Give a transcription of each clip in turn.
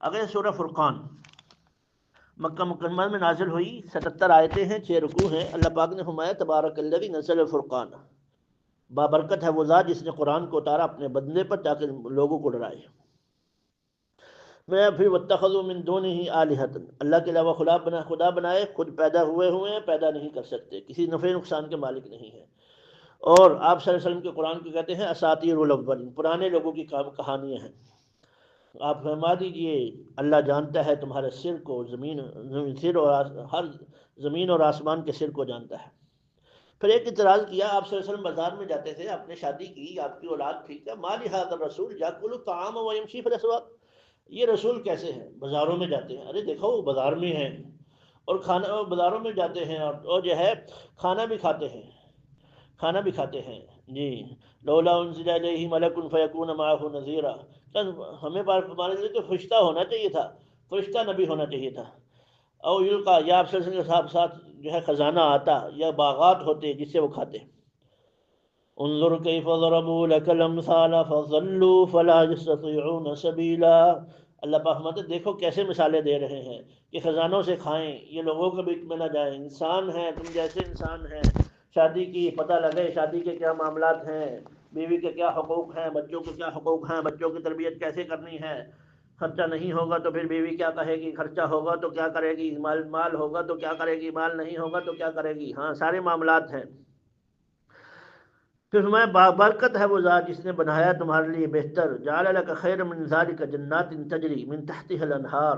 اگر سورہ فرقان مکہ مکرمہ میں نازل ہوئی، 77 آیتیں ہیں، 6 رکوع ہیں۔ اللہ پاک نے فرمایا تبارک الذی نزل الفرقان، بابرکت ہے وہ ذات جس نے قرآن کو اتارا اپنے بندے پر تاکہ لوگوں کو ڈرائے۔ میں پھر واتخذوا من دونہ آلہۃ، اللہ کے علاوہ خدا بنائے، خود پیدا ہوئے ہیں، پیدا نہیں کر سکتے، کسی نفع نقصان کے مالک نہیں ہے۔ اور آپ صلی اللہ علیہ وسلم کے قرآن کو کہتے ہیں اساطیر الاولین، پرانے لوگوں کی کہانیاں ہیں۔ آپ فرما دیجئے اللہ جانتا ہے تمہارے سر کو، ہر زمین اور آسمان کے سر کو جانتا ہے۔ پھر ایک اعتراض کیا، آپ صلی اللہ علیہ وسلم بازار میں جاتے تھے، آپ نے شادی کی، آپ کی اولاد تھی، کیا ما لہذا الرسول یاکل الطعام ویمشی فی الاسواق، یہ رسول کیسے ہیں، بازاروں میں جاتے ہیں؟ ارے دیکھو وہ بازار میں ہیں اور بازاروں میں جاتے ہیں اور جو ہے کھانا بھی کھاتے ہیں جی۔ لولا انزل الیہ ملک فیکون معہ نذیرا، ہمیں ہمارے لیے تو فرشتہ ہونا چاہیے تھا، فرشتہ نبی ہونا چاہیے تھا۔ او یلقا، یا آپ کے ساتھ جو ہے خزانہ آتا یا باغات ہوتے جس سے وہ کھاتے۔ انظر کیف ضربوا لک الامثال فضلوا فلا یستطیعون سبیلا، اللہ پاک فرماتے دیکھو کیسے مثالیں دے رہے ہیں کہ خزانوں سے کھائیں، یہ لوگوں کے بیچ میں نہ جائیں، انسان ہیں تم جیسے انسان ہیں، شادی کی پتہ لگے شادی کے کیا معاملات ہیں، بیوی کے کیا حقوق ہیں، بچوں کے کیا حقوق ہیں، بچوں کی تربیت کیسے کرنی ہے، خرچہ نہیں ہوگا تو پھر بیوی کیا کہے گی، خرچہ ہوگا تو کیا کرے گی، مال ہوگا تو کیا کرے گی، مال نہیں ہوگا تو کیا کرے گی، ہاں سارے معاملات ہیں۔ پھر میں بابرکت ہے وہ ذات جس نے بنایا تمہارے لیے بہتر، جعل لک خیر من ذلک جنات تجری من تحتها الانہار،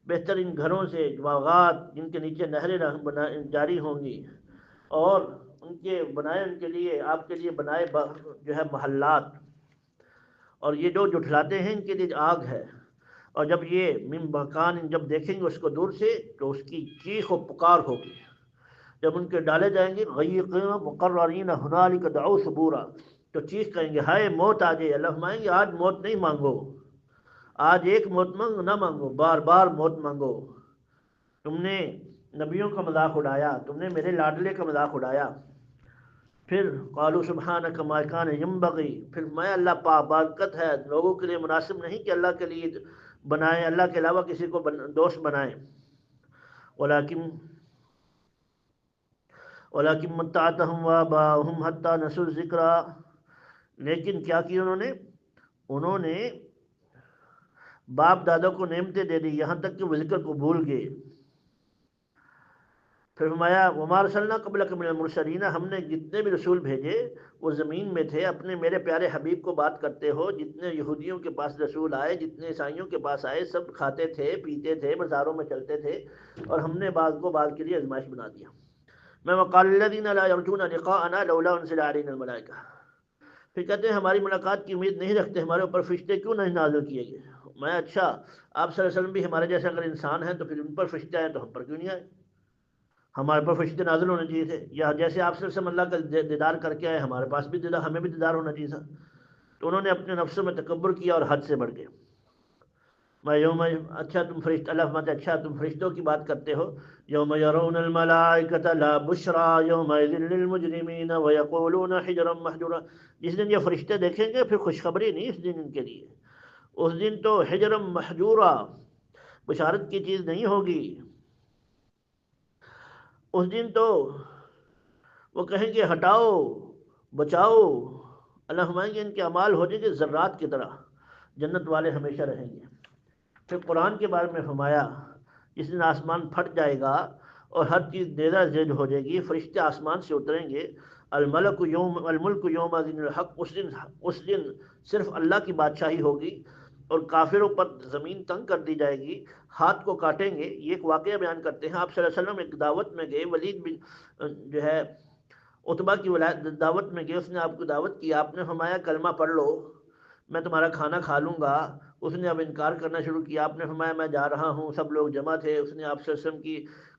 بہترین گھروں سے باغات جن کے نیچے نہریں جاری ہوں گی، اور ان کے لیے آپ کے لیے بنائے جو ہے محلات، اور یہ جو جھٹلاتے ہیں ان کے لیے آگ ہے۔ اور جب یہ من مکان، جب دیکھیں گے اس کو دور سے تو اس کی چیخ و پکار ہوگی، جب ان کے ڈالے جائیں گے غیقین مقررین ہنالک دعوا ثبورا، تو چیخ کہیں گے ہائے موت آ جائے، اللہ فرمائیں گے آج موت نہیں مانگو، آج ایک موت نہ مانگو، بار بار موت مانگو۔ تم نے نبیوں کا مذاق اڑایا، تم نے میرے لاڈلے کا مذاق اڑایا۔ پھر قالوا سبحانک ما کان ینبغی، پھر میں اللہ پاکبرکت ہے لوگوں کے لیے مناسب نہیں کہ اللہ کے لیے بنائیں، اللہ کے علاوہ کسی کو دوست بنائیں۔ ولیکن متعتهم وآباؤہم حتی نسوا الذکر، لیکن کیا کیا انہوں نے باپ دادا کو نعمتیں دے دی یہاں تک کہ وہ ذکر کو بھول گئے۔ پھر فرمایا وما ارسلنا قبلک من المرسلین، ہم نے جتنے بھی رسول بھیجے وہ زمین میں تھے، اپنے میرے پیارے حبیب کو بات کرتے ہو، جتنے یہودیوں کے پاس رسول آئے، جتنے عیسائیوں کے پاس آئے، سب کھاتے تھے، پیتے تھے، بازاروں میں چلتے تھے، اور ہم نے بعض کو بعض کے لیے آزمائش بنا دیا۔ میں وقال الذین لا یرجون لقاءنا لولا انزل علینا الملائکہ، پھر کہتے ہیں ہماری ملاقات کی امید نہیں رکھتے، ہمارے اوپر فرشتے کیوں نہیں نازل کیے گئے؟ میں اچھا آپ صلی اللہ علیہ وسلم بھی ہمارے جیسے اگر انسان ہیں تو پھر ان پر فرشتے آئے تو ہم پر کیوں نہیں آئے؟ ہمارے پر فرشتے نازل ہونے چاہیے تھے، یا جیسے آپ صلی اللہ علیہ وسلم اللہ کا دیدار کر کے آئے ہمارے پاس بھی ہمیں بھی دیدار ہونا چاہیے تھا۔ تو انہوں نے اپنے نفسوں میں تکبر کیا اور حد سے بڑھ گئے۔ میں یوم، اچھا تم فرشتے، اللہ فرماتے اچھا تم فرشتوں کی بات کرتے ہو، یوم یرون الملائکۃ لا بشری یومئذ للمجرمین ویقولون حجرا محجورا، جس دن یہ فرشتے دیکھیں گے پھر خوشخبری نہیں اس دن ان کے لیے، اس دن تو حجرا محجورا، بشارت کی چیز نہیں ہوگی، اس دن تو وہ کہیں گے ہٹاؤ بچاؤ، اللہ فرمائیں گے ان کے اعمال ہو جائیں گے ذرات کی طرح، جنت والے ہمیشہ رہیں گے۔ پھر قرآن کے بارے میں فرمایا جس دن آسمان پھٹ جائے گا اور ہر چیز دیدہ زید ہو جائے گی، فرشتے آسمان سے اتریں گے، الملک یوم الحق، اس دن صرف اللہ کی بادشاہی ہوگی، اور کافروں پر زمین تنگ کر دی جائے گی، ہاتھ کو کاٹیں گے۔ یہ ایک واقعہ بیان کرتے ہیں، آپ صلی اللہ علیہ وسلم ایک دعوت میں گئے، ولید بن جو ہے عتبہ کی دعوت میں گئے، اس نے آپ کو دعوت کی، آپ نے فرمایا کلمہ پڑھ لو میں تمہارا کھانا کھا لوں گا، اس نے اب انکار کرنا شروع کیا، آپ نے فرمایا میں جا رہا ہوں، سب لوگ جمع تھے، اس نے آپ صلی اللہ علیہ وسلم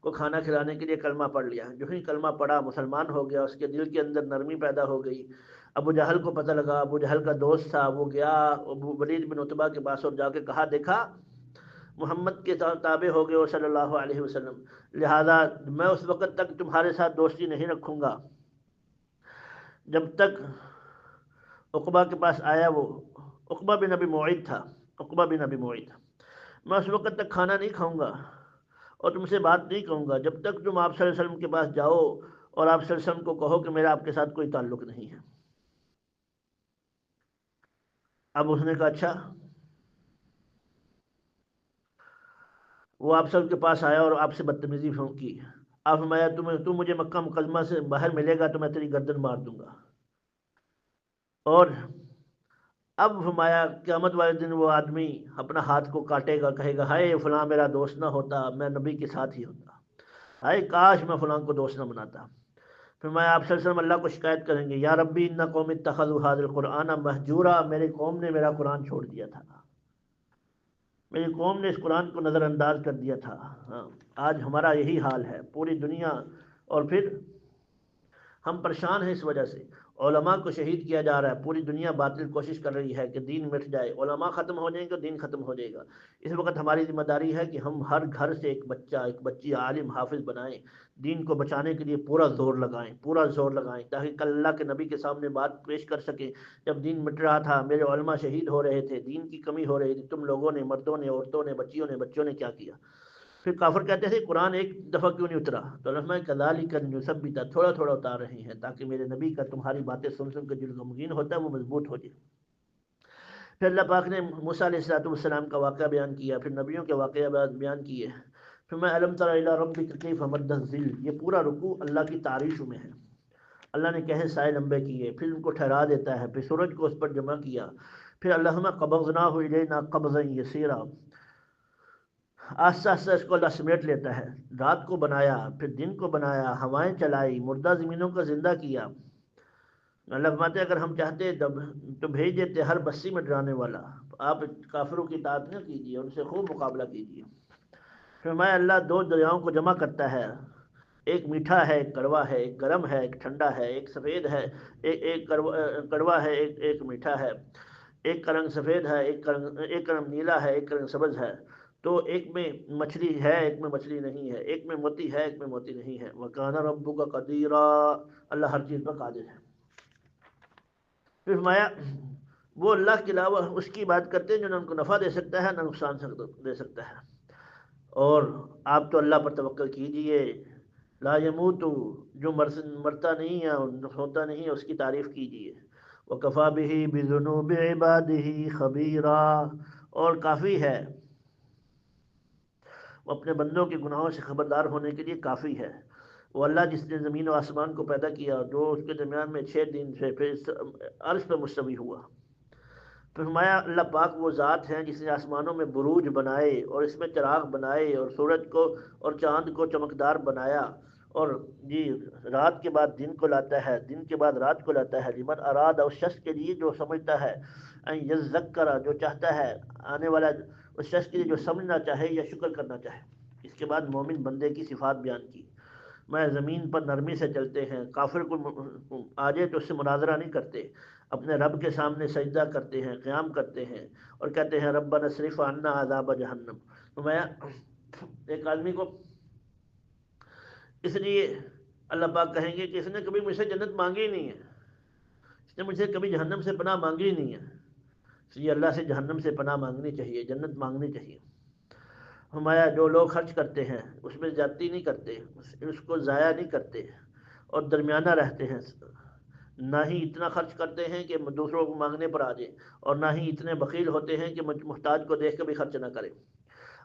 کو کھانا کھلانے کے لیے کلمہ پڑھ لیا، جو ہی کلمہ پڑھا مسلمان ہو گیا، اس کے دل کے اندر نرمی پیدا ہو گئی۔ ابو جہل کو پتہ لگا، ابو جہل کا دوست تھا، وہ گیا ابو ولید بن عتبہ کے پاس اور جا کے کہا دیکھا محمد کے تابع ہو گئے صلی اللہ علیہ وسلم، لہذا میں اس وقت تک تمہارے ساتھ دوستی نہیں رکھوں گا جب تک عقبہ کے پاس آیا، وہ عقبہ بن ابی معیط تھا، عقبہ بن ابی معیط، میں اس وقت تک کھانا نہیں کھاؤں گا اور تم سے بات نہیں کروں گا جب تک تم آپ صلی اللہ علیہ وسلم کے پاس جاؤ اور آپ صلی اللہ علیہ وسلم کو کہو کہ میرا آپ کے ساتھ کوئی تعلق نہیں ہے۔ اب اس نے کہا اچھا۔ وہ آپ صلی اللہ علیہ وسلم کے پاس آیا اور آپ سے بدتمیزی کی۔ آپ فرمایا تو مجھے مکہ مکرمہ سے باہر ملے گا تو میں تیری گردن مار دوں گا۔ اور اب فرمایا قیامت والے دن وہ آدمی اپنا ہاتھ کو کاٹے گا، کہے گا ہائے فلاں میرا دوست نہ ہوتا، میں نبی کے ساتھ ہی ہوتا، ہائے کاش میں فلاں کو دوست نہ بناتا۔ پھر میں آپ صلی اللہ علیہ وسلم اللہ کو شکایت کریں گے، یا ربی ان قوم اتخذوا هذا القرآن مہجورا، میری قوم نے میرا قرآن چھوڑ دیا تھا، میری قوم نے اس قرآن کو نظر انداز کر دیا تھا۔ ہاں، آج ہمارا یہی حال ہے پوری دنیا، اور پھر ہم پریشان ہیں اس وجہ سے۔ علماء کو شہید کیا جا رہا ہے، پوری دنیا باطل کوشش کر رہی ہے کہ دین مٹ جائے، علماء ختم ہو جائیں گے تو دین ختم ہو جائے گا۔ اس وقت ہماری ذمہ داری ہے کہ ہم ہر گھر سے ایک بچہ ایک بچی عالم حافظ بنائیں، دین کو بچانے کے لیے پورا زور لگائیں، پورا زور لگائیں، تاکہ کل اللہ کے نبی کے سامنے بات پیش کر سکیں، جب دین مٹ رہا تھا میرے علماء شہید ہو رہے تھے، دین کی کمی ہو رہی تھی، تم لوگوں نے، مردوں نے، عورتوں نے، بچیوں نے، بچوں نے کیا کیا۔ پھر کافر کہتے تھے قرآن ایک دفعہ کیوں نہیں اترا، تو اللہ فرمائے کذالک نثبت، تھوڑا تھوڑا اتار رہے ہیں تاکہ میرے نبی کا تمہاری باتیں سن سن کے جو غمگین ہوتا ہے وہ مضبوط ہو جائے۔ پھر اللہ پاک نے موسیٰ علیہ السلام کا واقعہ بیان کیا، پھر نبیوں کے واقعہ بیان کیے۔ پھر میں علم تر الی ربک کیف مد الظل، یہ پورا رکوع اللہ کی تعریف میں ہے۔ اللہ نے کہے سائے لمبے کیے، پھر ان کو ٹھہرا دیتا ہے، پھر سورج کو اس پر جمع کیا، پھر اللہم قبضناہ الینا قبضا یسیرا، آہستہ آہستہ اس کو اللہ سمیٹ لیتا ہے۔ رات کو بنایا، پھر دن کو بنایا، ہوائیں چلائی، مردہ زمینوں کو زندہ کیا۔ اللہ فرماتے اگر ہم چاہتے تو بھیج دیتے ہر بستی میں ڈرانے والا، آپ کافروں کی اطاعت نہ کیجیے، ان سے خوب مقابلہ کیجیے۔ فرمایا اللہ دو دریاؤں کو جمع کرتا ہے، ایک میٹھا ہے ایک کڑوا ہے، ایک گرم ہے ایک ٹھنڈا ہے، ایک سفید ہے ایک کڑوا ہے ایک میٹھا ہے، ایک کا رنگ سفید ہے ایک کا رنگ نیلا ہے ایک کا رنگ سبز ہے، تو ایک میں مچھلی ہے ایک میں مچھلی نہیں ہے، ایک میں موتی ہے ایک میں موتی نہیں ہے۔ وَكَانَ رَبُّكَ قَدِيرًا، اللہ ہر چیز پر قادر ہے۔ پھر فرمایا وہ اللہ کے علاوہ اس کی بات کرتے ہیں جو نہ ان کو نفع دے سکتا ہے نہ نقصان دے سکتا ہے، اور آپ تو اللہ پر توکل کیجئے۔ لا یموت، جو مرتا نہیں ہے اور ہوتا نہیں ہے، اس کی تعریف کیجئے۔ وَكَفَى بِهِ بِذُنُوبِ عِبَادِهِ خَبِيرًا، اور کافی ہے، وہ اپنے بندوں کے گناہوں سے خبردار ہونے کے لیے کافی ہے۔ وہ اللہ جس نے زمین و آسمان کو پیدا کیا، جو اس کے درمیان میں 6 دن سے پھر عرش پہ مستوی ہوا۔ پھر فرمایا اللہ پاک وہ ذات ہیں جس نے آسمانوں میں بروج بنائے اور اس میں چراغ بنائے اور سورج کو اور چاند کو چمکدار بنایا، اور جی رات کے بعد دن کو لاتا ہے، دن کے بعد رات کو لاتا ہے، لمن اراد، اس شخص کے لیے جو سمجھتا ہے، ان یذکر، جو چاہتا ہے، آنے والا اس شخص کے لیے جو سمجھنا چاہے یا شکر کرنا چاہے۔ اس کے بعد مومن بندے کی صفات بیان کی۔ میں زمین پر نرمی سے چلتے ہیں، کافر کو آ جائے تو اس سے مناظرہ نہیں کرتے، اپنے رب کے سامنے سجدہ کرتے ہیں، قیام کرتے ہیں اور کہتے ہیں ربنا اصرف عنا عذاب جہنم۔ تو میں ایک آدمی کو اس لیے اللہ پاک کہیں گے کہ اس نے کبھی مجھ سے جنت مانگی ہی نہیں ہے، اس نے مجھ سے کبھی جہنم سے پناہ مانگی ہی نہیں ہے، اس لیے اللہ سے جہنم سے پناہ مانگنی چاہیے، جنت مانگنی چاہیے۔ ہمارا جو لوگ خرچ کرتے ہیں اس میں زیادتی نہیں کرتے، اس کو ضائع نہیں کرتے اور درمیانہ رہتے ہیں، نہ ہی اتنا خرچ کرتے ہیں کہ دوسروں کو مانگنے پر آ جائیں، اور نہ ہی اتنے بخیل ہوتے ہیں کہ محتاج کو دیکھ کے بھی خرچ نہ کریں۔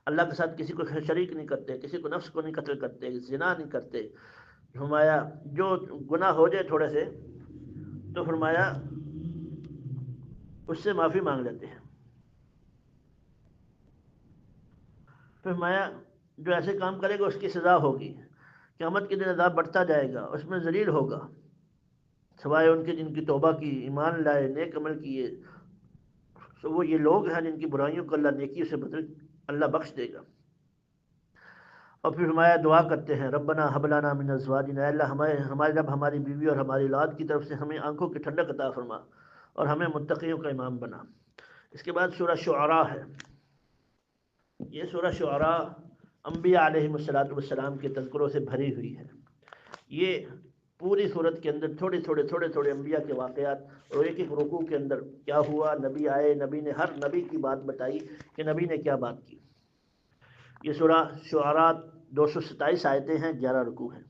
اللہ کے ساتھ کسی کو شریک نہیں کرتے، کسی کو نفس کو نہیں قتل کرتے، زنا نہیں کرتے۔ فرمایا جو گناہ ہو جائے تھوڑے سے تو فرمایا اس سے معافی مانگ لیتے ہیں۔ فرمایا جو ایسے کام کرے گا اس کی سزا ہوگی، قیامت کے دن عذاب بڑھتا جائے گا، اس میں ذلیل ہوگا، سوائے ان کے جن کی توبہ کی، ایمان لائے، نیک عمل کیے، تو وہ یہ لوگ ہیں جن کی برائیوں کو اللہ نیکیوں سے بدل اللہ بخش دے گا۔ اور پھر فرمایا دعا کرتے ہیں ربنا ہب لنا من ازواجنا، اللہ ہمارے رب ہماری بیوی اور ہماری اولاد کی طرف سے ہمیں آنکھوں کی ٹھنڈک عطا فرما اور ہمیں متقیوں کا امام بنا۔ اس کے بعد سورہ شعراء ہے۔ یہ سورہ شعراء انبیاء علیہ السلام کے تذکروں سے بھری ہوئی ہے۔ یہ پوری صورت کے اندر تھوڑے تھوڑے انبیاء کے واقعات، اور ایک ایک رکوع کے اندر کیا ہوا، نبی آئے، نبی نے ہر نبی کی بات بتائی کہ نبی نے کیا بات کی۔ یہ سورہ شعراء 227 آیتیں ہیں، 11 رکوع ہیں۔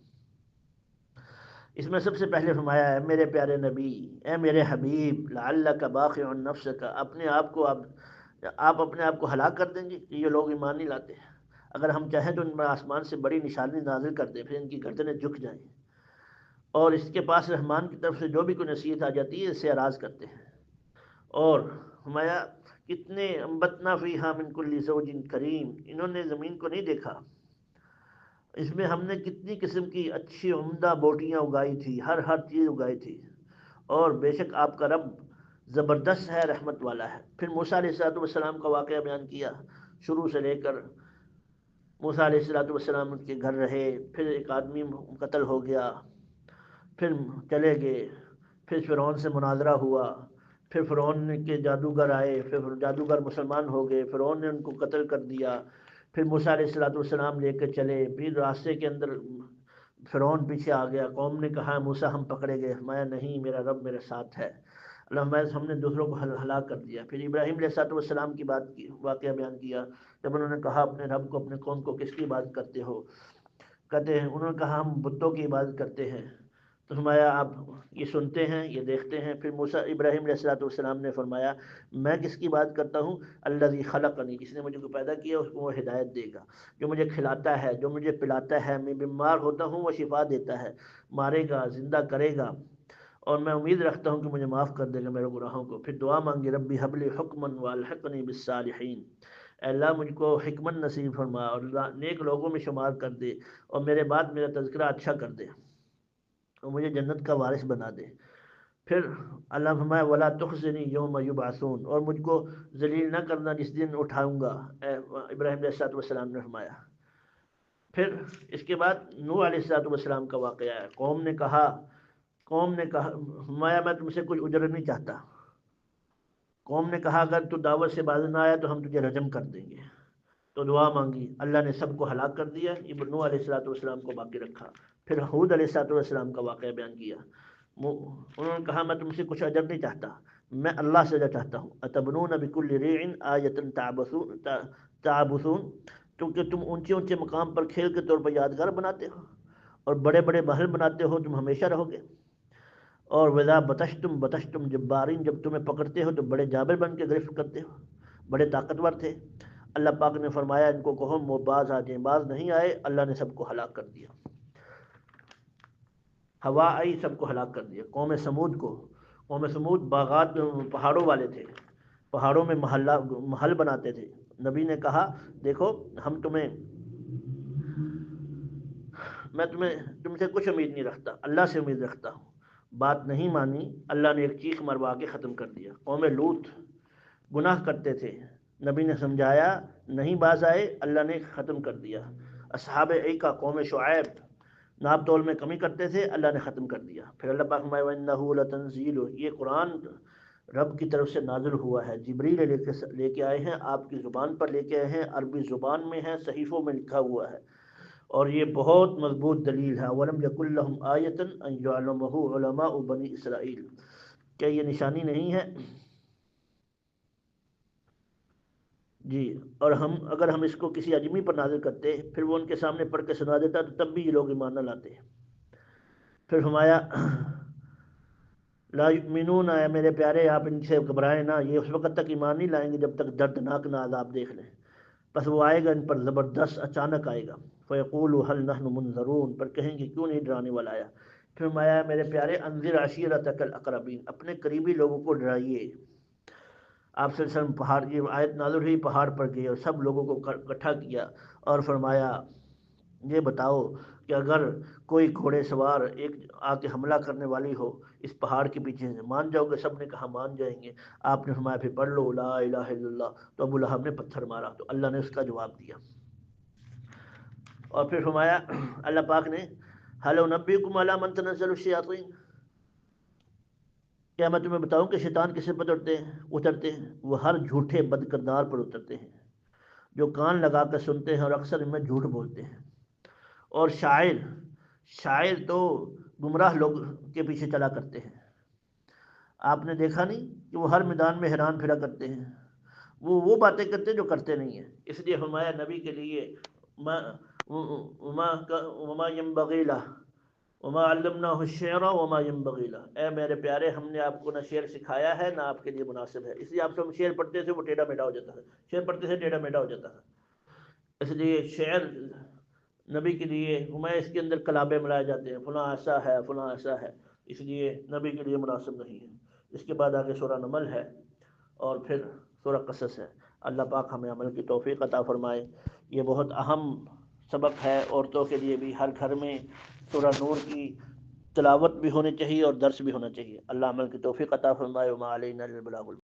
اس میں سب سے پہلے فرمایا ہے میرے پیارے نبی، اے میرے حبیب، لعلک باخع نفسک، اپنے آپ کو آپ اپنے آپ کو ہلاک کر دیں گے کہ یہ لوگ ایمان نہیں لاتے۔ اگر ہم چاہیں تو ان پر آسمان سے بڑی نشانی نازل کر دیں، پھر ان کی گردنیں جھک جائیں، اور اس کے پاس رحمان کی طرف سے جو بھی کوئی نصیحت آ جاتی ہے اس سے اعراض کرتے ہیں۔ اور فرمایا کتنے انبتنا فیہا من کل زوج کریم، انہوں نے زمین کو نہیں دیکھا، اس میں ہم نے کتنی قسم کی اچھی عمدہ بوٹیاں اگائی تھی، ہر چیز اگائی تھی، اور بے شک آپ کا رب زبردست ہے، رحمت والا ہے۔ پھر موسیٰ علیہ السلام کا واقعہ بیان کیا، شروع سے لے کر موسیٰ علیہ السلام ان کے گھر رہے، پھر ایک آدمی قتل ہو گیا، پھر چلے گئے، پھر فرعون سے مناظرہ ہوا، پھر فرعون کے جادوگر آئے، پھر جادوگر مسلمان ہو گئے، فرعون نے ان کو قتل کر دیا، پھر موسیٰ علیہ السلام لے کے چلے، پھر راستے کے اندر فرعون پیچھے آ گیا، قوم نے کہا موسیٰ ہم پکڑے گئے، فرمایا نہیں، میرا رب میرے ساتھ ہے، اللہ ہم نے دوسروں کو ہلاک کر دیا۔ پھر ابراہیم علیہ السلام کی بات کی، واقعہ بیان کیا، جب انہوں نے کہا اپنے رب کو، اپنے قوم کو کس کی عبادت کرتے ہو؟ کہتے ہیں، انہوں نے کہا ہم بتوں کی عبادت کرتے ہیں۔ تو فرمایا آپ یہ سنتے ہیں، یہ دیکھتے ہیں۔ پھر موسیٰ ابراہیم علیہ السلام نے فرمایا میں کس کی بات کرتا ہوں؟ الذی خلقنی، جس نے مجھے کو پیدا کیا اس کو وہ ہدایت دے گا، جو مجھے کھلاتا ہے، جو مجھے پلاتا ہے، میں بیمار ہوتا ہوں وہ شفا دیتا ہے، مارے گا، زندہ کرے گا، اور میں امید رکھتا ہوں کہ مجھے معاف کر دے گا میرے گناہوں کو۔ پھر دعا مانگی ربی حب لی حکما والحقنی بالصالحین، اے اللہ مجھ کو حکمت نصیب فرما اور نیک لوگوں میں شمار کر دے، اور میرے بعد میرا تذکرہ اچھا کر دے، اور مجھے جنت کا وارث بنا دے۔ پھر اللہ فرمایا ولا تخزنی یوم یبعثون، اور مجھ کو ذلیل نہ کرنا جس دن اٹھاؤں گا، ابراہیم علیہ السلام نے فرمایا۔ پھر اس کے بعد نوح علیہ السلام کا واقعہ ہے، قوم نے کہا فرمایا میں تم سے کچھ اجر نہیں چاہتا، قوم نے کہا اگر تو دعوت سے باز نہ آیا تو ہم تجھے رجم کر دیں گے، تو دعا مانگی، اللہ نے سب کو ہلاک کر دیا، نوح علیہ السلام کو باقی رکھا۔ پھر حود علیہ السلام کا واقعہ بیان کیا، انہوں نے کہا میں تم سے کچھ اجر نہیں چاہتا، میں اللہ سے اجر چاہتا ہوں، اتبنون بکل ریع آیۃ تعبثون، کیونکہ تم اونچے اونچے مقام پر کھیل کے طور پر یادگار بناتے ہو، اور بڑے بڑے محل بناتے ہو، تم ہمیشہ رہو گے۔ اور وَإِذَا بَطَشْتُمْ جَبَّارِينَ، جب تمہیں پکڑتے ہو تو بڑے جابر بن کے گرفت کرتے ہو، بڑے طاقتور تھے۔ اللہ پاک نے فرمایا ان کو کہو وہ باز آ جائیں، باز نہیں آئے، اللہ نے سب کو ہلاک کر دیا، ہوا آئی سب کو ہلاک کر دیا۔ قوم سمود باغات پہاڑوں والے تھے، پہاڑوں میں محل بناتے تھے۔ نبی نے کہا دیکھو میں تم سے کچھ امید نہیں رکھتا، اللہ سے امید رکھتا ہوں۔ بات نہیں مانی، اللہ نے ایک چیخ مروا کے ختم کر دیا۔ قوم لوط گناہ کرتے تھے، نبی نے سمجھایا نہیں باز آئے، اللہ نے ختم کر دیا۔ اصحاب ایکا قوم شعیب ناپ تول میں کمی کرتے تھے، اللہ نے ختم کر دیا۔ پھر اللہ پاک فرمائے وَإِنَّهُ لَتَنزِيلُ، یہ قرآن رب کی طرف سے نازل ہوا ہے، جبریل لے کے آئے ہیں، آپ کی زبان پر لے کے آئے ہیں، عربی زبان میں ہے، صحیفوں میں لکھا ہوا ہے، اور یہ بہت مضبوط دلیل ہے۔ وَلَمْ يَكُنْ لَهُمْ آیَةً أَنْ يَعْلَمَهُ عُلَمَاءُ بَنِي اسرائیل، کیا یہ نشانی نہیں ہے؟ جی، اور اگر ہم اس کو کسی اجمی پر نازل کرتے پھر وہ ان کے سامنے پڑھ کے سنا دیتا تو تب بھی یہ لوگ ایمان نہ لاتے۔ پھر فرمایا لا یؤمنون، اے میرے پیارے آپ ان سے گھبرائیں نہ، یہ اس وقت تک ایمان نہیں لائیں گے جب تک دردناک نہ عذاب دیکھ لیں، بس وہ آئے گا ان پر زبردست، اچانک آئے گا۔ فَيَقُولُوا هَلْ نَحْنُ مُنذَرُونَ، پر کہیں گے کیوں نہیں ڈرانے والا آیا۔ پھر فرمایا میرے پیارے انذر عشیرتک الاقربین، اپنے قریبی لوگوں کو ڈرائیے۔ آپ صلی اللہ علیہ وسلم پہاڑ کی آیت نازل ہوئی، پہاڑ پر گئے اور سب لوگوں کو اکٹھا کیا اور فرمایا یہ بتاؤ کہ اگر کوئی گھوڑے سوار ایک آ کے حملہ کرنے والی ہو اس پہاڑ کے پیچھے سے، مان جاؤ گے؟ سب نے کہا مان جائیں گے۔ آپ نے فرمایا پھر پڑھ لو لا الہ الا اللہ، تو ابو لہب نے پتھر مارا تو اللہ نے اس کا جواب دیا۔ اور پھر فرمایا اللہ پاک نے هل انبئکم علی من تنزل الشیاطین، کیا میں تمہیں بتاؤں کہ شیطان کسے پر اترتے ہیں؟ وہ ہر جھوٹے بد کردار پر اترتے ہیں، جو کان لگا کر سنتے ہیں اور اکثر ان میں جھوٹ بولتے ہیں۔ اور شاعر تو گمراہ لوگ کے پیچھے چلا کرتے ہیں، آپ نے دیکھا نہیں کہ وہ ہر میدان میں حیران پھرا کرتے ہیں، وہ باتیں کرتے ہیں جو کرتے نہیں ہیں. اس لیے فرمایا نبی کے لیے وما ينبغي له وما علمناه الشعر وما ينبغي له، اے میرے پیارے ہم نے آپ کو نہ شعر سکھایا ہے نہ آپ کے لیے مناسب ہے. اس لیے آپ سب شعر پڑھتے تھے وہ ٹیڑھا میڑھا ہو جاتا ہے، شعر پڑھتے سے ٹیڑھا میڑھا ہو جاتا ہے. اس لیے شعر نبی کے لیے اس کے اندر کلابے ملائے جاتے ہیں، فلاں ایسا ہے فلاں ایسا ہے، اس لیے نبی کے لیے مناسب نہیں ہے. اس کے بعد آگے سورہ نمل ہے اور پھر سورہ قصص ہے. اللہ پاک ہمیں عمل کی توفیق عطا فرمائے. یہ بہت اہم سبق ہے عورتوں کے لیے بھی. ہر گھر میں سورہ نور کی تلاوت بھی ہونی چاہیے اور درس بھی ہونا چاہیے. اللہ عمل کی توفیق عطا فرمائے. وما علینا الا البلاغ.